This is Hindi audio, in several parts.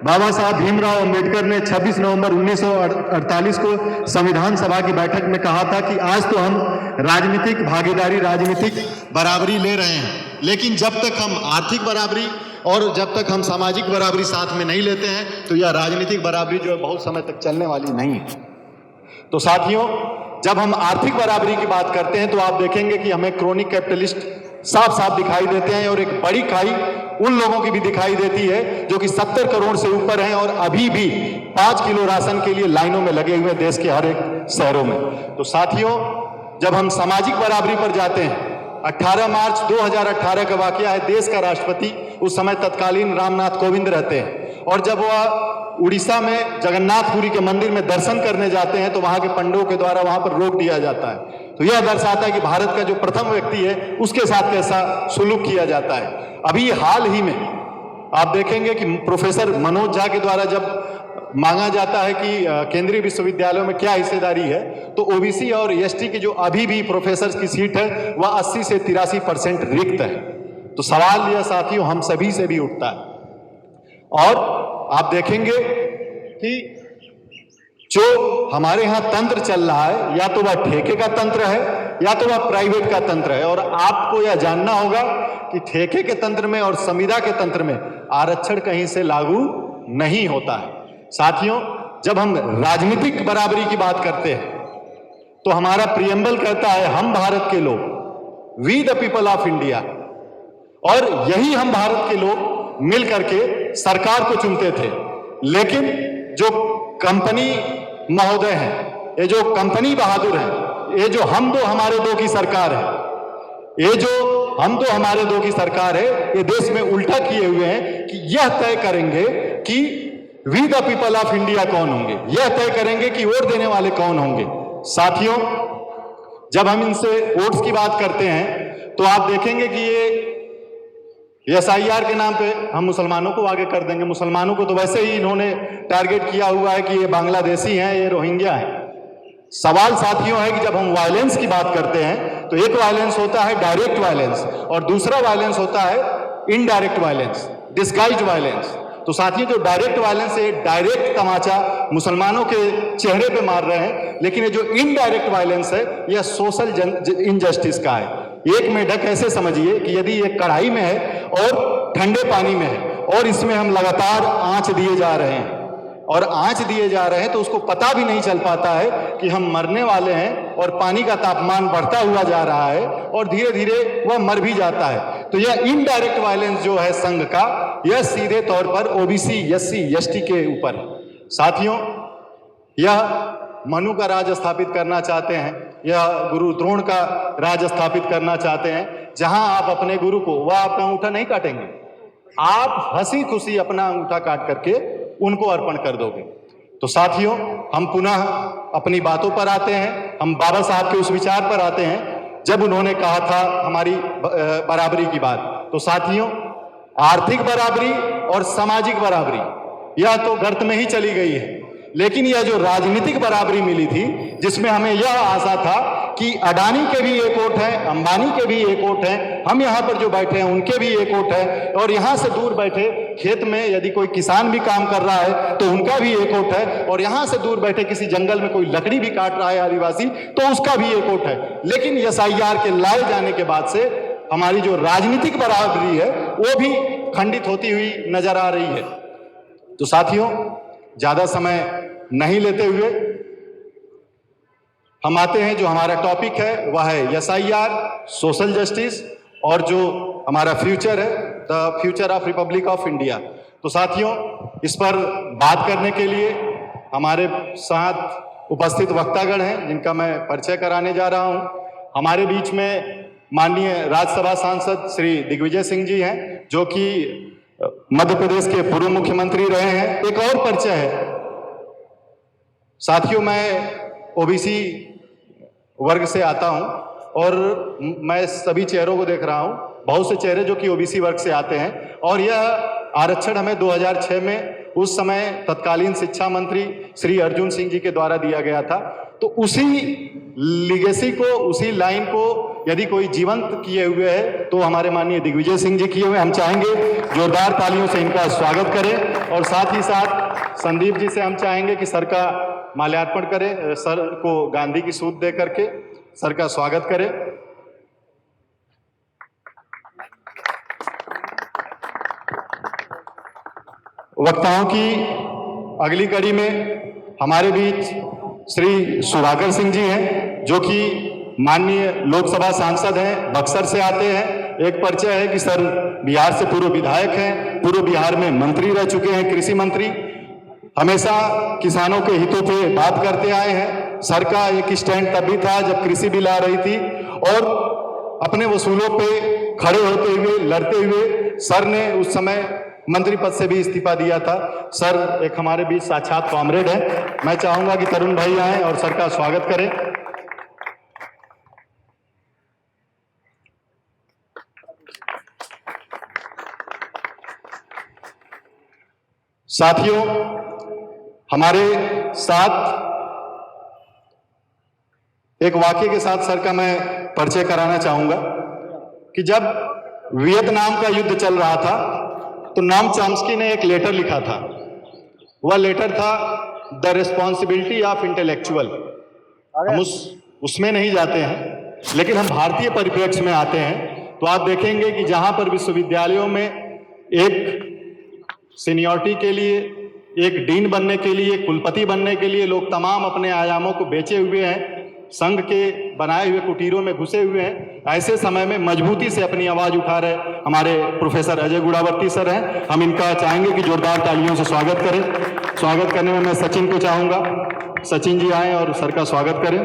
बाबा साहब भीमराव अंबेडकर ने 26 नवंबर 1948 को संविधान सभा की बैठक में कहा था कि आज तो हम राजनीतिक भागीदारी, राजनीतिक बराबरी ले रहे हैं, लेकिन जब तक हम आर्थिक बराबरी और जब तक हम सामाजिक बराबरी साथ में नहीं लेते हैं तो यह राजनीतिक बराबरी जो है बहुत समय तक चलने वाली नहीं है। तो साथियों, जब हम आर्थिक बराबरी की बात करते हैं तो आप देखेंगे कि हमें क्रोनिक कैपिटलिस्ट साफ साफ दिखाई देते हैं और एक बड़ी खाई उन लोगों की भी दिखाई देती है जो कि 70 करोड़ से ऊपर हैं और अभी भी 5 किलो राशन के लिए लाइनों में लगे हुए देश के हर एक शहरों में। तो साथियों, जब हम सामाजिक बराबरी पर जाते हैं, 18 मार्च 2018 का वाकया है। देश का राष्ट्रपति उस समय तत्कालीन रामनाथ कोविंद रहते हैं और जब वह उड़ीसा में जगन्नाथपुरी के मंदिर में दर्शन करने जाते हैं तो वहां के पंडितों के द्वारा वहां पर रोक दिया जाता है। तो यह दर्शाता है कि भारत का जो प्रथम व्यक्ति है उसके साथ कैसा सुलूक किया जाता है। अभी हाल ही में आप देखेंगे कि प्रोफेसर मनोज झा के द्वारा जब मांगा जाता है कि केंद्रीय विश्वविद्यालयों में क्या हिस्सेदारी है, तो ओबीसी और एसटी की जो अभी भी प्रोफेसर की सीट है वह 80 से 83% रिक्त है। तो सवाल यह साथियों हम सभी से भी उठता है और आप देखेंगे कि जो हमारे यहाँ तंत्र चल रहा है या तो वह ठेके का तंत्र है या तो वह प्राइवेट का तंत्र है। और आपको यह जानना होगा कि ठेके के तंत्र में और संविदा के तंत्र में आरक्षण कहीं से लागू नहीं होता है। साथियों, जब हम राजनीतिक बराबरी की बात करते हैं तो हमारा प्रियम्बल कहता है हम भारत के लोग, we the people of India, और यही हम भारत के लोग मिल करके सरकार को चुनते थे। लेकिन जो कंपनी महोदय हैं, ये जो कंपनी बहादुर हैं, ये जो हम दो हमारे दो की सरकार है, ये जो हम दो हमारे दो की सरकार है, ये देश में उल्टा किए हुए हैं कि यह तय करेंगे कि we the people of India कौन होंगे, यह तय करेंगे कि वोट देने वाले कौन होंगे। साथियों, जब हम इनसे वोट्स की बात करते हैं तो आप देखेंगे कि ये SIR के नाम पे हम मुसलमानों को आगे कर देंगे। मुसलमानों को तो वैसे ही इन्होंने टारगेट किया हुआ है कि ये बांग्लादेशी हैं, ये रोहिंग्या हैं। सवाल साथियों है कि जब हम वायलेंस की बात करते हैं तो एक वायलेंस होता है डायरेक्ट वायलेंस और दूसरा वायलेंस होता है इनडायरेक्ट वायलेंस, डिस्गाइज्ड वायलेंस। तो साथियों, जो डायरेक्ट वायलेंस है, डायरेक्ट तमाचा मुसलमानों के चेहरे पे मार रहे हैं, लेकिन ये जो इनडायरेक्ट वायलेंस है यह सोशल इनजस्टिस का है। एक मेढक ऐसे समझिए कि यदि ये कढ़ाई में है और ठंडे पानी में है और इसमें हम लगातार आंच दिए जा रहे हैं और आंच दिए जा रहे हैं तो उसको पता भी नहीं चल पाता है कि हम मरने वाले हैं और पानी का तापमान बढ़ता हुआ जा रहा है और धीरे धीरे वह मर भी जाता है। तो यह इनडायरेक्ट वायलेंस जो है संघ का, यह सीधे तौर पर ओबीसी, एससी, एसटी के ऊपर है। साथियों, यह मनु का राज स्थापित करना चाहते हैं, यह गुरु द्रोण का राज स्थापित करना चाहते हैं, जहां आप अपने गुरु को, वह आपका अंगूठा नहीं काटेंगे, आप हंसी खुशी अपना अंगूठा काट करके उनको अर्पण कर दोगे। तो साथियों, हम पुनः अपनी बातों पर आते हैं, हम बाबा साहब के उस विचार पर आते हैं जब उन्होंने कहा था हमारी बराबरी की बात। तो साथियों, आर्थिक बराबरी और सामाजिक बराबरी यह तो गर्त में ही चली गई है, लेकिन यह जो राजनीतिक बराबरी मिली थी जिसमें हमें यह आशा था कि अडानी के भी एक वोट है, अंबानी के भी एक वोट है, हम यहाँ पर जो बैठे हैं उनके भी एक वोट है, और यहाँ से दूर बैठे खेत में यदि कोई किसान भी काम कर रहा है तो उनका भी एक वोट है, और यहाँ से दूर बैठे किसी जंगल में कोई लकड़ी भी काट रहा है आदिवासी तो उसका भी एक वोट है। लेकिन SIR के लाए जाने के बाद से हमारी जो राजनीतिक बराबरी है वो भी खंडित होती हुई नजर आ रही है। तो साथियों, ज्यादा समय नहीं लेते हुए हम आते हैं, जो हमारा टॉपिक है वह है SIR, सोशल जस्टिस, और जो हमारा फ्यूचर है the future of Republic of India. तो साथियों, इस पर बात करने के लिए हमारे साथ उपस्थित वक्तागण हैं जिनका मैं परिचय कराने जा रहा हूं। हमारे बीच में माननीय राज्यसभा सांसद श्री दिग्विजय सिंह जी हैं, जो कि मध्य प्रदेश के पूर्व मुख्यमंत्री रहे हैं। एक और परिचय है साथियों, मैं ओबीसी वर्ग से आता हूं और मैं सभी चेहरों को देख रहा हूं, बहुत से चेहरे जो कि ओबीसी वर्ग से आते हैं, और यह आरक्षण हमें 2006 में उस समय तत्कालीन शिक्षा मंत्री श्री अर्जुन सिंह जी के द्वारा दिया गया था। तो उसी लीगेसी को, उसी लाइन को यदि कोई जीवंत किए हुए है तो हमारे माननीय दिग्विजय सिंह जी किए हुए। हम चाहेंगे जोरदार तालियों से इनका स्वागत करें। और साथ ही साथ संदीप जी से हम चाहेंगे कि सर का माल्यार्पण करें, सर को गांधी की सूत दे करके सर का स्वागत करें। वक्ताओं की अगली कड़ी में हमारे बीच श्री सुधाकर सिंह जी हैं, जो कि माननीय लोकसभा सांसद हैं, बक्सर से आते हैं। एक परिचय है कि सर बिहार से पूर्व विधायक हैं, पूर्व बिहार में मंत्री रह चुके हैं, कृषि मंत्री, हमेशा किसानों के हितों पे बात करते आए हैं। सर का एक स्टैंड तब भी था जब कृषि बिल आ रही थी, और अपने वसूलों पे खड़े होते हुए, लड़ते हुए सर ने उस समय मंत्री पद से भी इस्तीफा दिया था। सर एक हमारे बीच साक्षात कॉमरेड है। मैं चाहूंगा कि तरुण भाई आए और सर का स्वागत करें। साथियों, हमारे साथ एक वाक्य के साथ सर का मैं परिचय कराना चाहूंगा कि जब वियतनाम का युद्ध चल रहा था तो नोम चॉम्स्की ने एक लेटर लिखा था। वह लेटर था द रिस्पॉन्सिबिलिटी ऑफ इंटेलेक्चुअल। हम उसमें नहीं जाते हैं, लेकिन हम भारतीय परिप्रेक्ष्य में आते हैं तो आप देखेंगे कि जहां पर विश्वविद्यालयों में एक सीनियरिटी के लिए, एक डीन बनने के लिए, कुलपति बनने के लिए लोग तमाम अपने आयामों को बेचे हुए हैं, संघ के बनाए हुए कुटीरों में घुसे हुए हैं, ऐसे समय में मजबूती से अपनी आवाज उठा रहे हमारे प्रोफेसर अजय गुड़ावर्ती सर हैं। हम इनका चाहेंगे कि जोरदार तालियों से स्वागत करें। स्वागत करने में मैं सचिन को चाहूंगा, सचिन जी आए और सर का स्वागत करें।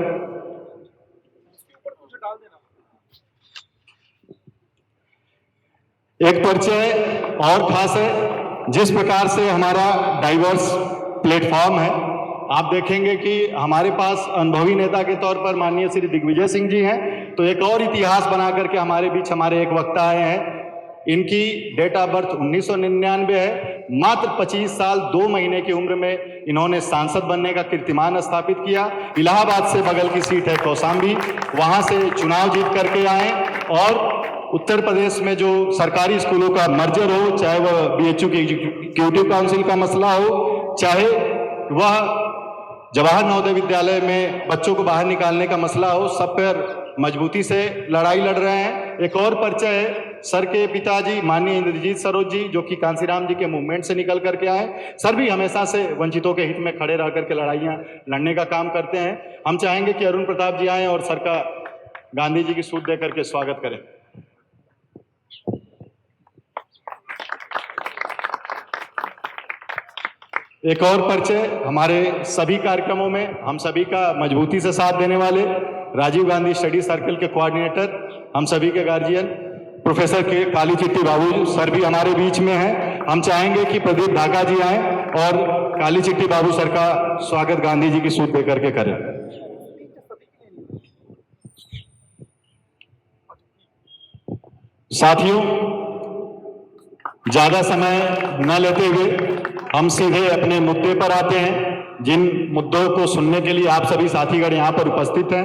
एक परिचय और खास है, जिस प्रकार से हमारा डाइवर्स प्लेटफॉर्म है, आप देखेंगे कि हमारे पास अनुभवी नेता के तौर पर माननीय श्री दिग्विजय सिंह जी हैं, तो एक और इतिहास बना करके हमारे बीच हमारे एक वक्ता आए हैं। इनकी डेट ऑफ बर्थ 1999 है। मात्र 25 साल 2 महीने की उम्र में इन्होंने सांसद बनने का कीर्तिमान स्थापित किया। इलाहाबाद से बगल की सीट है कौशाम्बी, वहां से चुनाव जीत करके आए और उत्तर प्रदेश में जो सरकारी स्कूलों का मर्जर हो, चाहे वह बीएचयू की एग्जीक्यूटिव काउंसिल का मसला हो, चाहे वह जवाहर नवोदय विद्यालय में बच्चों को बाहर निकालने का मसला हो, सब पर मजबूती से लड़ाई लड़ रहे हैं। एक और परिचय है सर के पिताजी माननीय इंद्रजीत सरोज जी, जो कि कांसीराम जी के मूवमेंट से निकल करके आए। सर भी हमेशा से वंचितों के हित में खड़े रह करके लड़ाइयां लड़ने का काम करते हैं। हम चाहेंगे कि अरुण प्रताप जी आए और सर का गांधी जी की सूत दे करके स्वागत करें। एक और परिचय, हमारे सभी कार्यक्रमों में हम सभी का मजबूती से साथ देने वाले राजीव गांधी स्टडी सर्कल के कोऑर्डिनेटर, हम सभी के गार्जियन प्रोफेसर के काली चिट्टी बाबू सर भी हमारे बीच में हैं। हम चाहेंगे कि प्रदीप ढाका जी आए और काली चिट्टी बाबू सर का स्वागत गांधी जी की सूत दे करके करें। साथियों, ज्यादा समय न लेते हुए हम सीधे अपने मुद्दे पर आते हैं, जिन मुद्दों को सुनने के लिए आप सभी साथीगण यहाँ पर उपस्थित हैं।